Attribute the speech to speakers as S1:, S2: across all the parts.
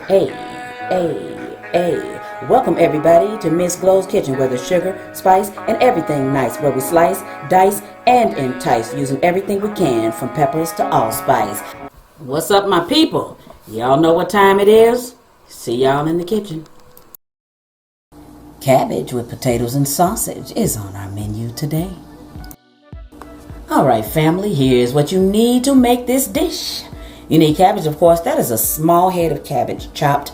S1: Hey, hey. Welcome everybody to Miss Glow's Kitchen, where there's sugar, spice, and everything nice, where we slice, dice, and entice, using everything we can, from peppers to allspice. What's up, my people? Y'all know what time it is? See y'all in the kitchen. Cabbage with potatoes and sausage is on our menu today. Alright family, here's what you need to make this dish. You need cabbage, of course. That is a small head of cabbage, chopped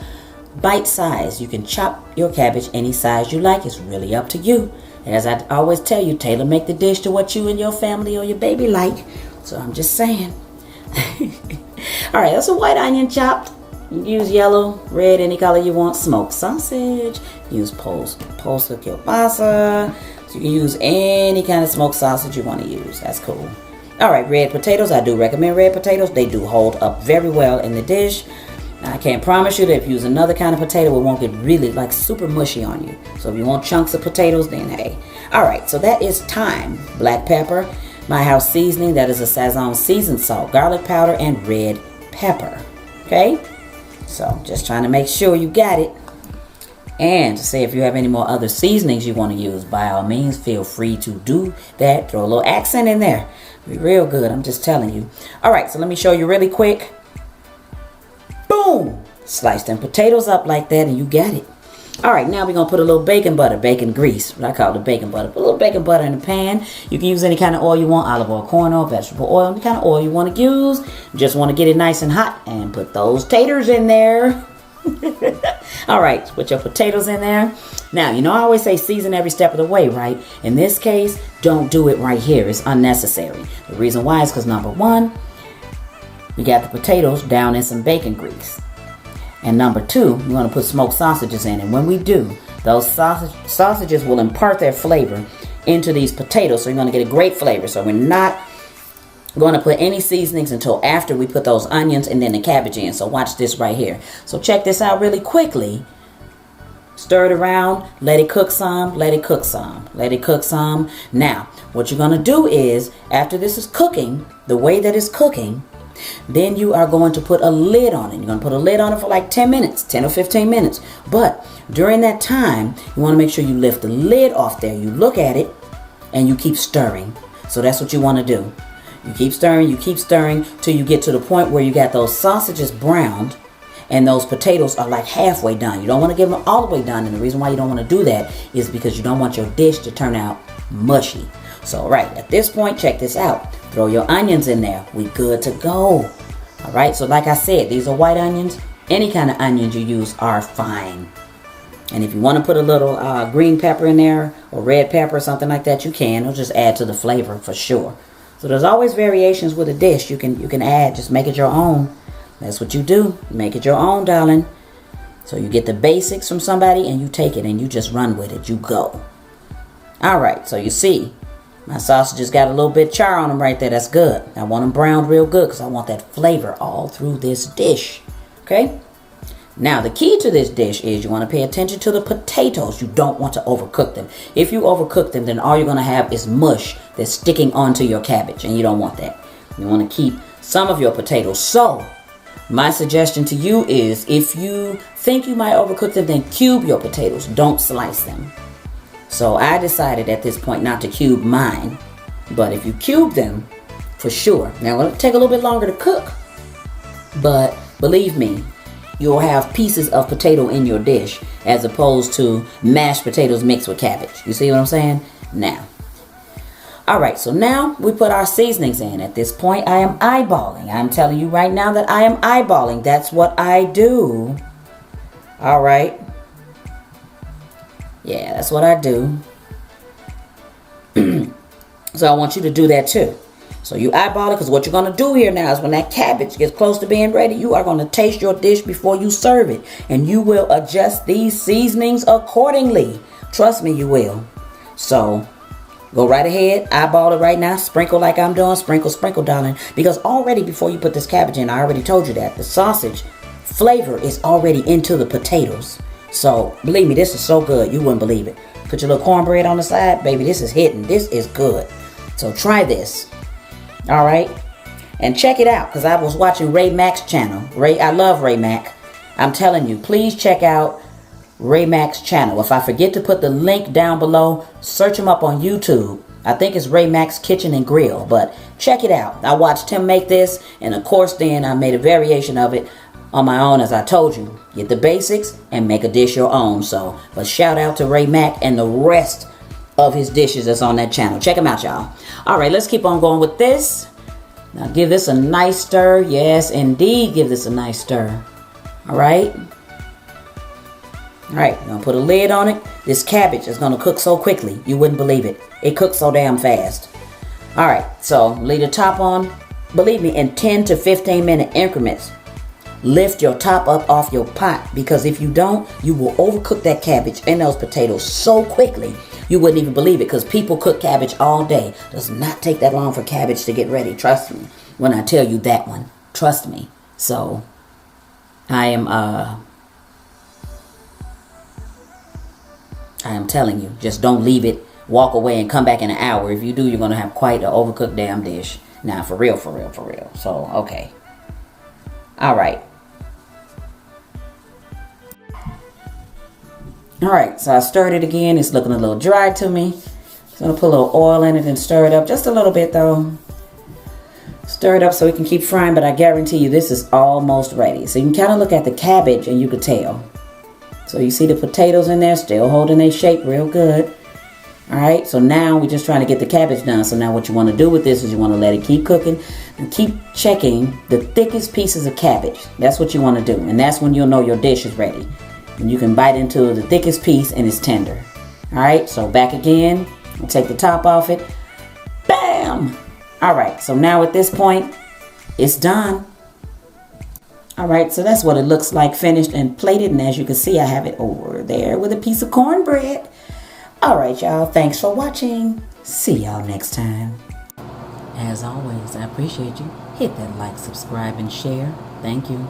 S1: bite size. You can chop your cabbage any size you like. It's really up to you. As I always tell you, tailor make the dish to what you and your family or your baby like. So I'm just saying. Alright, that's a white onion chopped. You can use yellow, red, any color you want. Smoked sausage. Use post kielbasa. So you can use any kind of smoked sausage you want to use. That's cool. Alright, red potatoes. I do recommend red potatoes. They do hold up very well in the dish. Now, I can't promise you that if you use another kind of potato, it won't get really like super mushy on you. So if you want chunks of potatoes, then hey. Alright, so that is thyme, black pepper, my house seasoning, that is a Sazon seasoned salt, garlic powder, and red pepper. Okay? So just trying to make sure you got it. And to say if you have any more other seasonings you want to use, by all means, feel free to do that. Throw a little accent in there. Be real good, I'm just telling you. Alright, so let me show you really quick. Boom! Slice them potatoes up like that and you got it. Alright, now we're going to put a little bacon butter, bacon grease. What I call the bacon butter. Put a little bacon butter in the pan. You can use any kind of oil you want, olive oil, corn oil, vegetable oil, any kind of oil you want to use. You just want to get it nice and hot and put those taters in there. Alright, put your potatoes in there. Now, you know I always say season every step of the way, right? In this case, don't do it right here. It's unnecessary. The reason why is because number one, we got the potatoes down in some bacon grease. And number two, we want to put smoked sausages in. And when we do, those sausages will impart their flavor into these potatoes. So you're going to get a great flavor. So we're not going to put any seasonings until after we put those onions and then the cabbage in. So watch this right here. So check this out really quickly. Stir it around, let it cook some, let it cook some, let it cook some. Now, what you're going to do is, after this is cooking, the way that it's cooking, then you are going to put a lid on it. You're going to put a lid on it for like 10 minutes, 10 or 15 minutes. But during that time, you want to make sure you lift the lid off there. You look at it and you keep stirring. So that's what you want to do. You keep stirring till you get to the point where you got those sausages browned and those potatoes are like halfway done. You don't want to give them all the way done. And the reason why you don't want to do that is because you don't want your dish to turn out mushy. So right at this point, check this out. Throw your onions in there. We good to go. All right. So like I said, these are white onions. Any kind of onions you use are fine. And if you want to put a little green pepper in there or red pepper or something like that, you can. It'll just add to the flavor for sure. So there's always variations with a dish you can add. Just make it your own. That's what you do. Make it your own, darling. So you get the basics from somebody and you take it and you just run with it. You go. All right. So you see, my sausages got a little bit char on them right there. That's good. I want them browned real good because I want that flavor all through this dish. Okay? Now, the key to this dish is you want to pay attention to the potatoes. You don't want to overcook them. If you overcook them, then all you're going to have is mush that's sticking onto your cabbage, and you don't want that. You want to keep some of your potatoes. So, my suggestion to you is if you think you might overcook them, then cube your potatoes. Don't slice them. So, I decided at this point not to cube mine. But if you cube them, for sure. Now, it'll take a little bit longer to cook. But believe me, you'll have pieces of potato in your dish as opposed to mashed potatoes mixed with cabbage. You see what I'm saying? Now. Alright, so now we put our seasonings in. At this point, I am eyeballing. I'm telling you right now that I am eyeballing. That's what I do. Alright. Yeah, that's what I do. So I want you to do that too. So you eyeball it, because what you're going to do here now is when that cabbage gets close to being ready, you are going to taste your dish before you serve it. And you will adjust these seasonings accordingly. Trust me, you will. So go right ahead, eyeball it right now. Sprinkle like I'm doing. Sprinkle, sprinkle, darling. Because already before you put this cabbage in, I already told you that the sausage flavor is already into the potatoes. So believe me, this is so good. You wouldn't believe it. Put your little cornbread on the side. Baby, this is hitting. This is good. So try this. All right. And check it out, because I was watching Ray Mack's channel. I love Ray Mack. I'm telling you, please check out Ray Mac's channel. If I forget to put the link down below, search him up on YouTube. I think it's Ray Mac's Kitchen and Grill, but check it out. I watched him make this, and of course then I made a variation of it on my own, as I told you. Get the basics and make a dish your own. So, but shout out to Ray Mac and the rest of his dishes that's on that channel. Check him out, y'all. All right, let's keep on going with this. Now give this a nice stir. Yes, indeed, give this a nice stir. All right. All right, I'm gonna put a lid on it. This cabbage is gonna cook so quickly, you wouldn't believe it. It cooks so damn fast. All right, so leave the top on. Believe me, in 10 to 15 minute increments. Lift your top up off your pot, because if you don't, you will overcook that cabbage and those potatoes so quickly you wouldn't even believe it, because people cook cabbage all day. Does not take that long for cabbage to get ready. Trust me when I tell you that one. Trust me. So I am telling you, just don't leave it, walk away and come back in an hour. If you do, you're going to have quite an overcooked damn dish. Now, for real, for real, for real. So, okay. All right. All right, so I stirred it again. It's looking a little dry to me. So I'm going to put a little oil in it and stir it up just a little bit, though. Stir it up so we can keep frying, but I guarantee you this is almost ready. So you can kind of look at the cabbage and you could tell. So you see the potatoes in there still holding their shape real good. All right, so now we're just trying to get the cabbage done. So now what you want to do with this is you want to let it keep cooking and keep checking the thickest pieces of cabbage. That's what you want to do. And that's when you'll know your dish is ready. And you can bite into the thickest piece and it's tender. All right, so back again. We'll take the top off it. Bam! All right, so now at this point, it's done. All right, so that's what it looks like finished and plated. And as you can see, I have it over there with a piece of cornbread. All right, y'all. Thanks for watching. See y'all next time. As always, I appreciate you. Hit that like, subscribe, and share. Thank you.